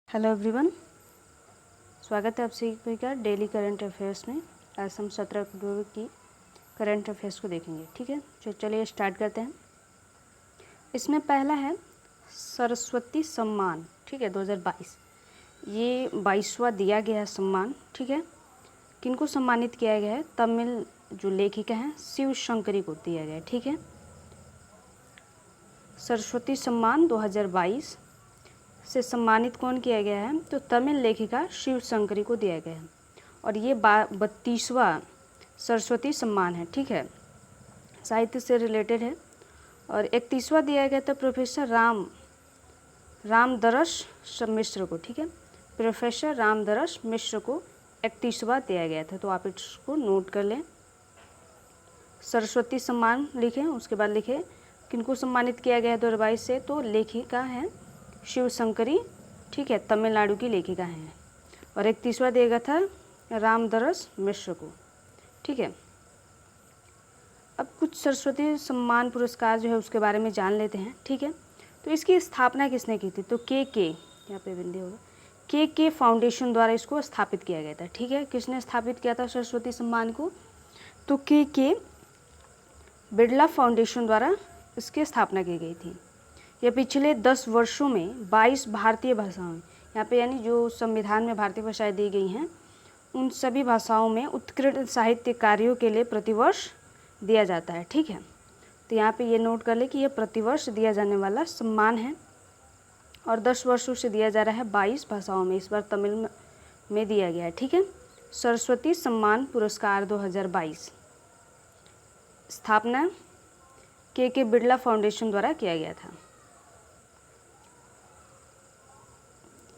Hello everyone, स्वागत है आप सभी का डेली करंट अफेयर्स में। आज हम 17 अक्टूबर की करंट अफेयर्स को देखेंगे। ठीक है, चलिए स्टार्ट करते हैं। इसमें पहला है सरस्वती सम्मान। ठीक है, 2022 ये 22वां दिया गया है सम्मान। ठीक है, किनको सम्मानित किया गया है? तमिल जो लेखिका हैं शिव शंकरी को दिया गया है। ठीक है, सरस्वती सम्मान 2022 से सम्मानित कौन किया गया है? तो तमिल लेखिका शिव शंकरी को दिया गया है और ये 32वां सरस्वती सम्मान है। ठीक है, साहित्य से रिलेटेड है। और 31वां दिया गया था प्रोफेसर रामदरस मिश्र को। ठीक है, प्रोफेसर रामदरस मिश्र को 31वां दिया गया था, तो आप इसको नोट कर लें। सरस्वती सम्मान लिखें, उसके बाद लिखें किनको सम्मानित किया गया है 2022 से? तो लेखिका है शिव शंकरी। ठीक है, तमिलनाडु की लेखिका हैं। और 31वां दिया गया था रामदरस मिश्र को। ठीक है, अब कुछ सरस्वती सम्मान पुरस्कार जो है उसके बारे में जान लेते हैं। ठीक है, तो इसकी स्थापना किसने की थी? तो के यहाँ पे बिंदी होगा, के फाउंडेशन द्वारा इसको स्थापित किया गया था। ठीक है, किसने स्थापित किया था सरस्वती सम्मान को? तो के बिरला फाउंडेशन द्वारा इसकी स्थापना की गई थी। यह पिछले 10 वर्षों में 22 भारतीय भाषाओं में, यहाँ पे यानी जो संविधान में भारतीय भाषाएं दी गई हैं उन सभी भाषाओं में उत्कृष्ट साहित्य कार्यों के लिए प्रतिवर्ष दिया जाता है। ठीक है, तो यहाँ पे ये नोट कर ले कि यह प्रतिवर्ष दिया जाने वाला सम्मान है और 10 वर्षों से दिया जा रहा है 22 भाषाओं में। इस बार तमिल में दिया गया है। ठीक है, सरस्वती सम्मान पुरस्कार 2022 स्थापना के बिरला फाउंडेशन द्वारा किया गया था।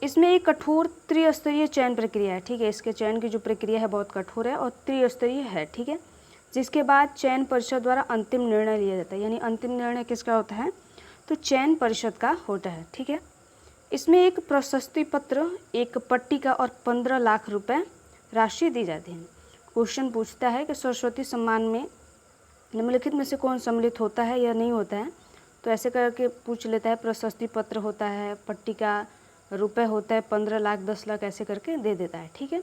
इसमें एक कठोर त्रिस्तरीय चयन प्रक्रिया है। ठीक है, इसके चयन की जो प्रक्रिया है बहुत कठोर है और त्रिस्तरीय है। ठीक है, जिसके बाद चयन परिषद द्वारा अंतिम निर्णय लिया जाता है। यानी अंतिम निर्णय किसका होता है? तो चयन परिषद का होता है। ठीक है, इसमें एक प्रशस्ति पत्र, एक पट्टिका और 15 लाख रुपए राशि दी जाती है। क्वेश्चन पूछता है कि सरस्वती सम्मान में निम्नलिखित में से कौन सम्मिलित होता है या नहीं होता है? तो ऐसे करके पूछ लेता है। प्रशस्ति पत्र होता है, पट्टिका रुपए होता है, 15 लाख 10 लाख ऐसे करके दे देता है। ठीक है,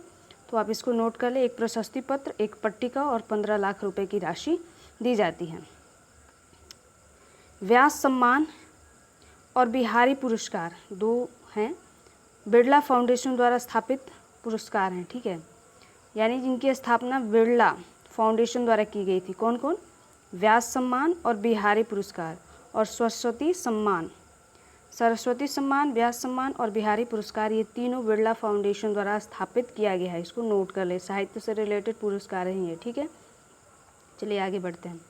तो आप इसको नोट कर ले। एक प्रशस्ति पत्र, एक पट्टिका और 15 लाख रुपए की राशि दी जाती है। व्यास सम्मान और बिहारी पुरस्कार दो हैं, बिरला फाउंडेशन द्वारा स्थापित पुरस्कार हैं। ठीक है, यानी जिनकी स्थापना बिरला फाउंडेशन द्वारा की गई थी। कौन कौन? व्यास सम्मान और बिहारी पुरस्कार और सरस्वती सम्मान। सरस्वती सम्मान, व्यास सम्मान और बिहारी पुरस्कार ये तीनों बिरला फाउंडेशन द्वारा स्थापित किया गया है। इसको नोट कर ले, साहित्य से रिलेटेड पुरस्कार हैं ये। ठीक है, चलिए आगे बढ़ते हैं।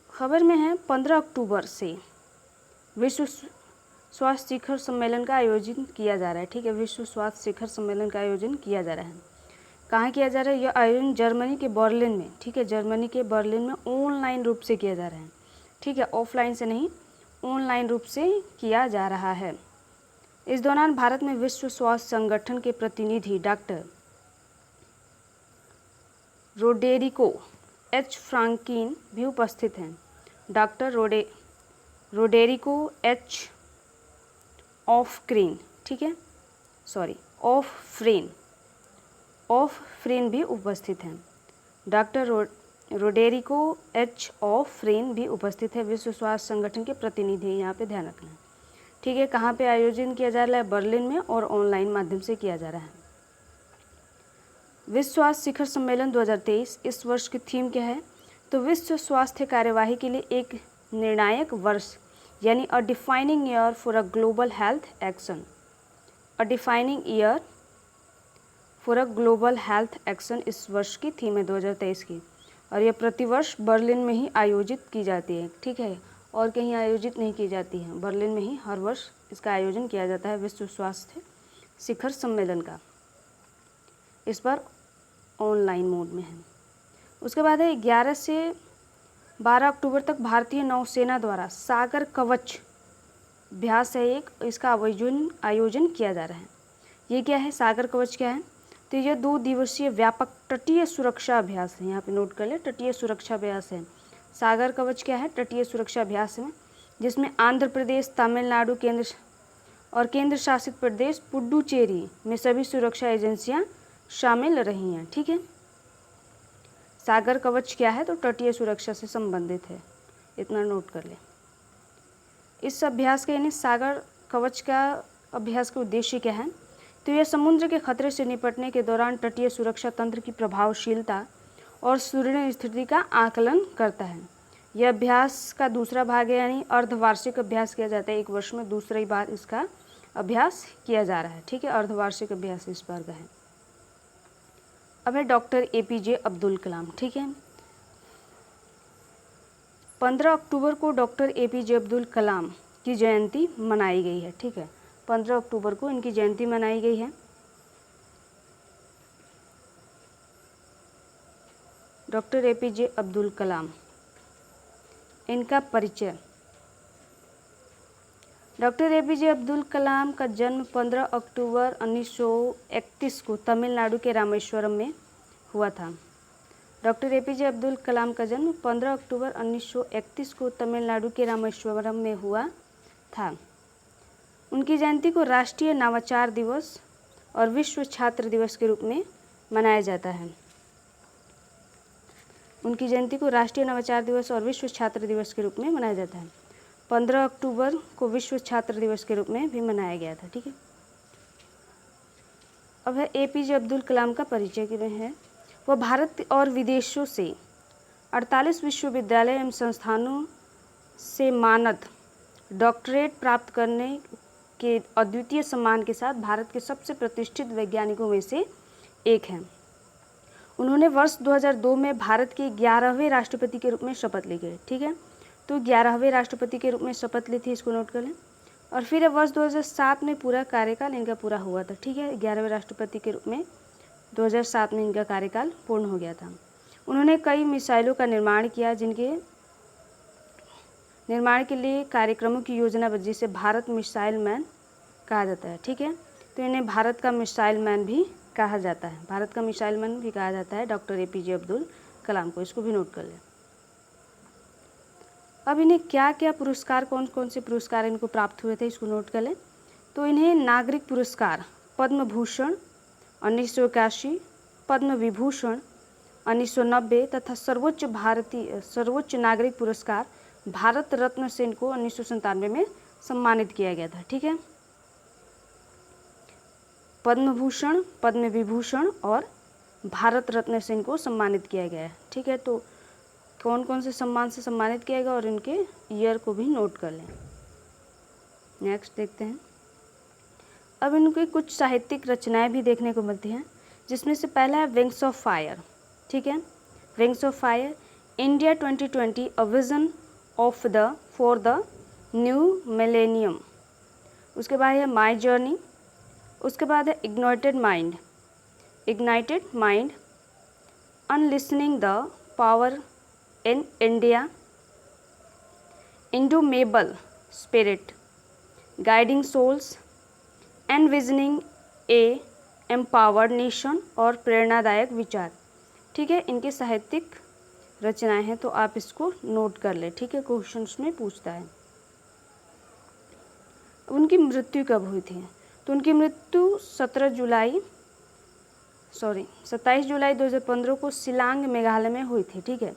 खबर में है 15 अक्टूबर से विश्व स्वास्थ्य शिखर सम्मेलन का आयोजन किया जा रहा है। ठीक है, विश्व स्वास्थ्य शिखर सम्मेलन का आयोजन किया जा रहा है। कहाँ किया जा रहा है? यह आयोजन जर्मनी के बर्लिन में। ठीक है, जर्मनी के बर्लिन में ऑनलाइन रूप से किया जा रहा है। ठीक है, ऑफलाइन से नहीं, ऑनलाइन रूप से किया जा रहा है। इस दौरान भारत में विश्व स्वास्थ्य संगठन के प्रतिनिधि डॉक्टर रोडेरिको एच फ्रांकिन भी उपस्थित हैं। डॉक्टर रोडेरिको एच ऑफक्रीन, ठीक है, ऑफ फ्रेन भी उपस्थित हैं। डॉक्टर रोडेरिको एच ऑफरेन भी उपस्थित है। विश्व स्वास्थ्य संगठन के प्रतिनिधि, यहाँ पे ध्यान रखना है। ठीक है, कहाँ पे आयोजन किया जा रहा है? बर्लिन में और ऑनलाइन माध्यम से किया जा रहा है। विश्व स्वास्थ्य शिखर सम्मेलन 2023 इस वर्ष की थीम क्या है? तो विश्व स्वास्थ्य कार्यवाही के लिए एक निर्णायक वर्ष, यानी a defining year for a global health action. A defining year for a global health action इस वर्ष की थीम है 2023 की, और यह प्रतिवर्ष बर्लिन में ही आयोजित की जाती है। ठीक है, और कहीं आयोजित नहीं की जाती है, बर्लिन में ही हर वर्ष इसका आयोजन किया जाता है, विश्व स्वास्थ्य शिखर सम्मेलन का। इस बार ऑनलाइन मोड में है। उसके बाद है 11 से 12 अक्टूबर तक भारतीय नौसेना द्वारा सागर कवच अभ्यास है एक, इसका आयोजन किया जा रहा है। ये क्या है? सागर कवच क्या है? तो यह 2 दिवसीय व्यापक तटीय सुरक्षा अभ्यास है। यहाँ पे नोट कर ले, तटीय सुरक्षा अभ्यास है। सागर कवच क्या है? तटीय सुरक्षा अभ्यास है, जिसमें आंध्र प्रदेश, तमिलनाडु, केंद्र और केंद्र शासित प्रदेश पुडुचेरी में सभी सुरक्षा एजेंसियां शामिल रही हैं। ठीक है, सागर कवच क्या है? तो तटीय सुरक्षा से संबंधित है, इतना नोट कर लें। इस अभ्यास के यानी सागर कवच का अभ्यास का उद्देश्य क्या है? तो यह समुद्र के खतरे से निपटने के दौरान तटीय सुरक्षा तंत्र की प्रभावशीलता और सुदृढ़ स्थिति का आकलन करता है। यह अभ्यास का दूसरा भाग है, यानी अर्धवार्षिक अभ्यास किया जाता है। एक वर्ष में दूसरी बार इसका अभ्यास किया जा रहा है। ठीक है, अर्धवार्षिक अभ्यास इस बार का है। अब है डॉक्टर APJ अब्दुल कलाम। ठीक है, 15 अक्टूबर को डॉक्टर APJ अब्दुल कलाम की जयंती मनाई गई है। ठीक है, 15 अक्टूबर को इनकी जयंती मनाई गई है। डॉक्टर APJ अब्दुल कलाम, इनका परिचय। डॉक्टर APJ अब्दुल कलाम का जन्म 15 अक्टूबर 1931 को तमिलनाडु के रामेश्वरम में हुआ था। डॉक्टर APJ अब्दुल कलाम का जन्म 15 अक्टूबर 1931 को तमिलनाडु के रामेश्वरम में हुआ था। उनकी जयंती को राष्ट्रीय नवाचार दिवस और विश्व छात्र दिवस के रूप में मनाया जाता है। उनकी जयंती को राष्ट्रीय नवाचार दिवस और विश्व छात्र दिवस के रूप में मनाया जाता है। 15 अक्टूबर को विश्व छात्र दिवस के रूप में भी मनाया गया था। ठीक है, अब है APJ अब्दुल कलाम का परिचय में है। वह भारत और विदेशों से 48 विश्वविद्यालय एवं संस्थानों से मानद डॉक्टरेट प्राप्त करने के अद्वितीय सम्मान के साथ भारत के सबसे प्रतिष्ठित वैज्ञानिकों में से एक हैं। उन्होंने वर्ष 2002 में भारत के 11वें राष्ट्रपति के रूप में शपथ ली गई। ठीक है, तो 11वें राष्ट्रपति के रूप में शपथ ली थी, इसको नोट कर लें। और फिर वर्ष 2007 में पूरा कार्यकाल इनका पूरा हुआ था। ठीक है, 11वें राष्ट्रपति के रूप में 2007 में इनका कार्यकाल पूर्ण हो गया था। उन्होंने कई मिसाइलों का निर्माण किया, जिनके निर्माण के लिए कार्यक्रमों की योजना बनी, जिसे भारत मिसाइल मैन कहा जाता है। ठीक है, तो इन्हें भारत का मिसाइल मैन भी कहा जाता है। भारत का मिसाइल मैन भी कहा जाता है डॉक्टर APJ अब्दुल कलाम को, इसको भी नोट कर लें। अब इन्हें क्या क्या पुरस्कार, कौन कौन से पुरस्कार इनको प्राप्त हुए थे, इसको नोट कर लें। तो इन्हें नागरिक पुरस्कार पद्म भूषण 1981, पद्म विभूषण 1990 तथा सर्वोच्च नागरिक पुरस्कार भारत रत्न से इनको 1997 में सम्मानित किया गया था। ठीक है, पद्म भूषण, पद्म विभूषण और भारत रत्न से इनको सम्मानित किया गया है। ठीक है, तो कौन कौन से सम्मान से सम्मानित किया गया और इनके ईयर को भी नोट कर लें। नेक्स्ट देखते हैं। अब इनकी कुछ साहित्यिक रचनाएं भी देखने को मिलती हैं, जिसमें से पहला है विंग्स ऑफ फायर। ठीक है, wings of fire, India 2020 a vision for the new millennium. उसके बाद है माई जर्नी। उसके बाद है ignited mind, unleashing the power in India, indomitable spirit, guiding souls, envisioning a empowered nation और प्रेरणादायक विचार। ठीक है, इनकी साहित्यिक रचनाएं हैं, तो आप इसको नोट कर लें। ठीक है, क्वेश्चंस में पूछता है। उनकी मृत्यु कब हुई थी? तो उनकी मृत्यु 27 जुलाई 2015 को शिलांग मेघालय में हुई थी। ठीक है,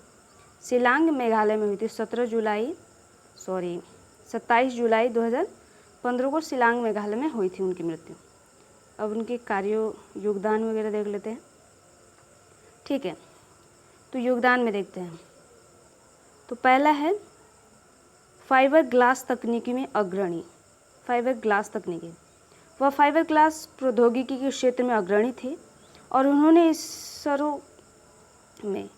शिलांग मेघालय में हुई थी 27 जुलाई 2015 को शिलांग मेघालय में हुई थी उनकी मृत्यु। अब उनके कार्यों योगदान वगैरह देख लेते हैं। ठीक है, तो योगदान में देखते हैं। तो पहला है फाइबर ग्लास तकनीकी में अग्रणी। फाइबर ग्लास तकनीकी, वह फाइबर ग्लास प्रौद्योगिकी के क्षेत्र में अग्रणी थे और उन्होंने इसरो में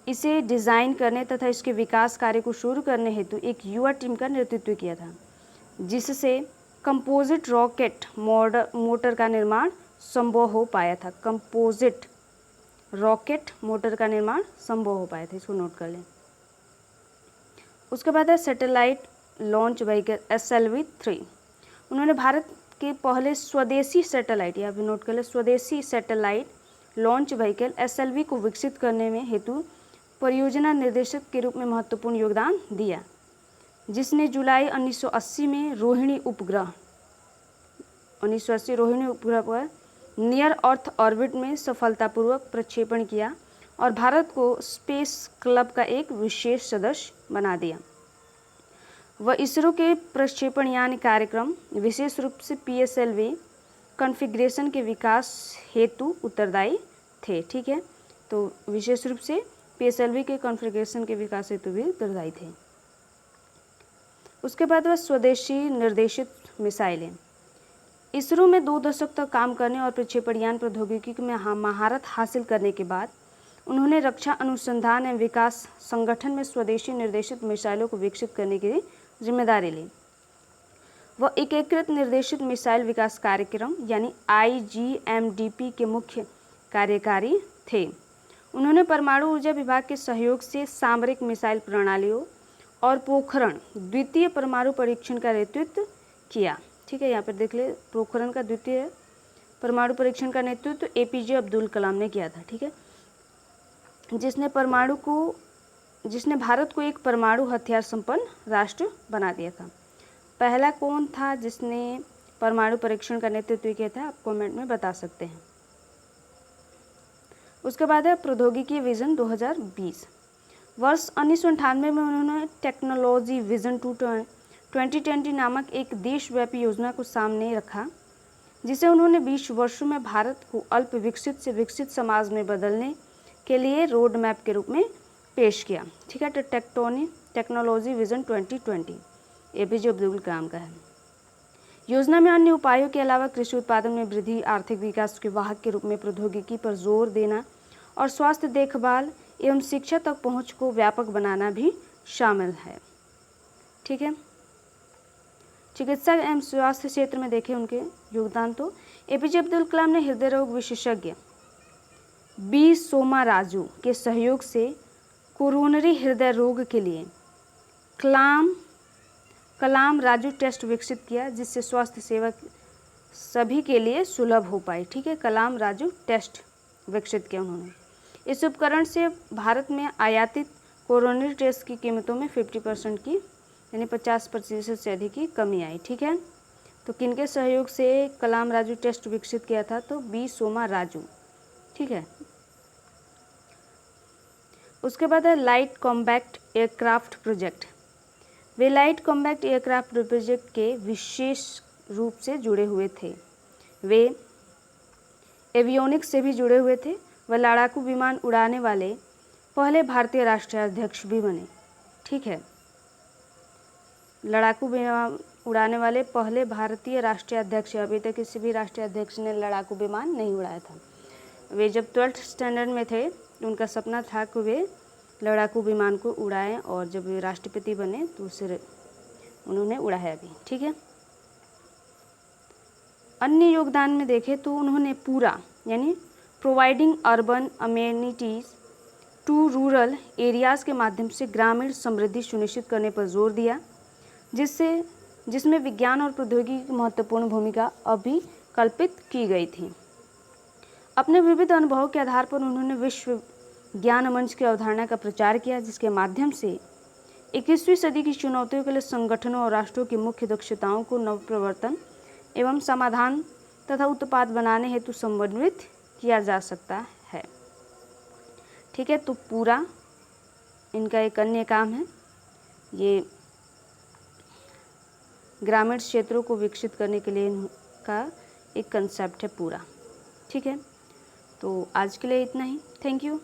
इसे डिज़ाइन करने तथा इसके विकास कार्य को शुरू करने हेतु एक युवा टीम का नेतृत्व किया था, जिससे कंपोजिट रॉकेट मोटर का निर्माण संभव हो पाया था। कंपोजिट रॉकेट मोटर का निर्माण संभव हो पाया था, इसको नोट कर लें। उसके बाद है सैटेलाइट लॉन्च व्हीकल SLV-3। उन्होंने भारत के पहले स्वदेशी सैटेलाइट, या भी नोट कर लें, स्वदेशी सैटेलाइट लॉन्च व्हीकल SLV को विकसित करने में हेतु परियोजना निर्देशक के रूप में महत्वपूर्ण योगदान दिया, जिसने जुलाई 1980 में रोहिणी उपग्रह 1980 रोहिणी उपग्रह पर नियर अर्थ ऑर्बिट में सफलतापूर्वक प्रक्षेपण किया और भारत को स्पेस क्लब का एक विशेष सदस्य बना दिया। वह इसरो के प्रक्षेपण यान कार्यक्रम विशेष रूप से PSLV कॉन्फ़िगरेशन के विकास हेतु उत्तरदायी थे। ठीक है, तो विशेष रूप से PSLV के कॉन्फ़िगरेशन के विकास हेतु भी उत्तरदायी थे। उसके बाद वह स्वदेशी निर्देशित मिसाइलें। इसरो में 2 दशक तक काम करने और प्रक्षेपण यान प्रौद्योगिकी में महारत हासिल करने के बाद उन्होंने रक्षा अनुसंधान एवं विकास संगठन में स्वदेशी निर्देशित मिसाइलों को विकसित करने की जिम्मेदारी ली। वह एकीकृत निर्देशित मिसाइल विकास कार्यक्रम यानी IGMDP के मुख्य कार्यकारी थे। उन्होंने परमाणु ऊर्जा विभाग के सहयोग से सामरिक मिसाइल प्रणालियों और पोखरण द्वितीय परमाणु परीक्षण का नेतृत्व किया। ठीक है, यहाँ पर देख ले, पोखरण का द्वितीय परमाणु परीक्षण का नेतृत्व APJ अब्दुल कलाम ने किया था। ठीक है, जिसने भारत को एक परमाणु हथियार संपन्न राष्ट्र बना दिया था। पहला कौन था जिसने परमाणु परीक्षण का नेतृत्व किया था, आप कमेंट में बता सकते हैं। उसके बाद है प्रौद्योगिकी विजन 2020। वर्ष 1998 में उन्होंने टेक्नोलॉजी विजन 2020 नामक एक देशव्यापी योजना को सामने रखा, जिसे उन्होंने 20 वर्षों में भारत को अल्प विकसित से विकसित समाज में बदलने के लिए रोड मैप के रूप में पेश किया। ठीक है, तो technology vision 2020 APJ Abdul Kalam का है। योजना में अन्य उपायों के अलावा कृषि उत्पादन में वृद्धि, आर्थिक विकास के वाहक के रूप में प्रौद्योगिकी पर जोर देना और स्वास्थ्य देखभाल एवं शिक्षा तक पहुंच को व्यापक बनाना भी शामिल है। ठीक है, चिकित्सा एवं स्वास्थ्य क्षेत्र में देखें उनके योगदान, तो APJ अब्दुल कलाम ने हृदय रोग विशेषज्ञ B सोमाराजू के सहयोग से कोरोनरी हृदय रोग के लिए कलाम राजू टेस्ट विकसित किया, जिससे स्वास्थ्य सेवा सभी के लिए सुलभ हो पाई। ठीक है, कलाम राजू टेस्ट विकसित किया उन्होंने। इस उपकरण से भारत में आयातित कोरोनरी टेस्ट की कीमतों में 50% की यानी 50% से अधिक की कमी आई। ठीक है, तो किनके सहयोग से कलाम राजू टेस्ट विकसित किया था, तो B सोमाराजू। ठीक है, उसके बाद है लाइट कॉम्बैक्ट एयरक्राफ्ट प्रोजेक्ट। वे लाइट कॉम्बैक्ट एयरक्राफ्ट प्रोजेक्ट के विशेष रूप से जुड़े हुए थे। वे एवियोनिक्स से भी जुड़े हुए थे। वह लड़ाकू विमान उड़ाने वाले पहले भारतीय राष्ट्राध्यक्ष भी बने। ठीक है, लड़ाकू विमान उड़ाने वाले पहले भारतीय राष्ट्रीय अध्यक्ष। अभी तक किसी भी राष्ट्रीय अध्यक्ष ने लड़ाकू विमान नहीं उड़ाया था। वे जब 12th स्टैंडर्ड में थे तो उनका सपना था कि वे लड़ाकू विमान को उड़ाएं, और जब वे राष्ट्रपति बने तो उसे उन्होंने उड़ाया भी। ठीक है, अन्य योगदान में देखें तो उन्होंने पूरा यानी providing urban amenities to rural areas के माध्यम से ग्रामीण समृद्धि सुनिश्चित करने पर जोर दिया, जिसमें विज्ञान और प्रौद्योगिकी की महत्वपूर्ण भूमिका अभिकल्पित की गई थी। अपने विविध अनुभवों के आधार पर उन्होंने विश्व ज्ञान मंच की अवधारणा का प्रचार किया, जिसके माध्यम से 21वीं सदी की चुनौतियों के लिए संगठनों और राष्ट्रों की मुख्य दक्षताओं को नवप्रवर्तन एवं समाधान तथा उत्पाद बनाने हेतु समन्वित किया जा सकता है। ठीक है, तो पूरा इनका एक अन्य काम है, ये ग्रामीण क्षेत्रों को विकसित करने के लिए इनका एक कंसेप्ट है पूरा। ठीक है, तो आज के लिए इतना ही। Thank you.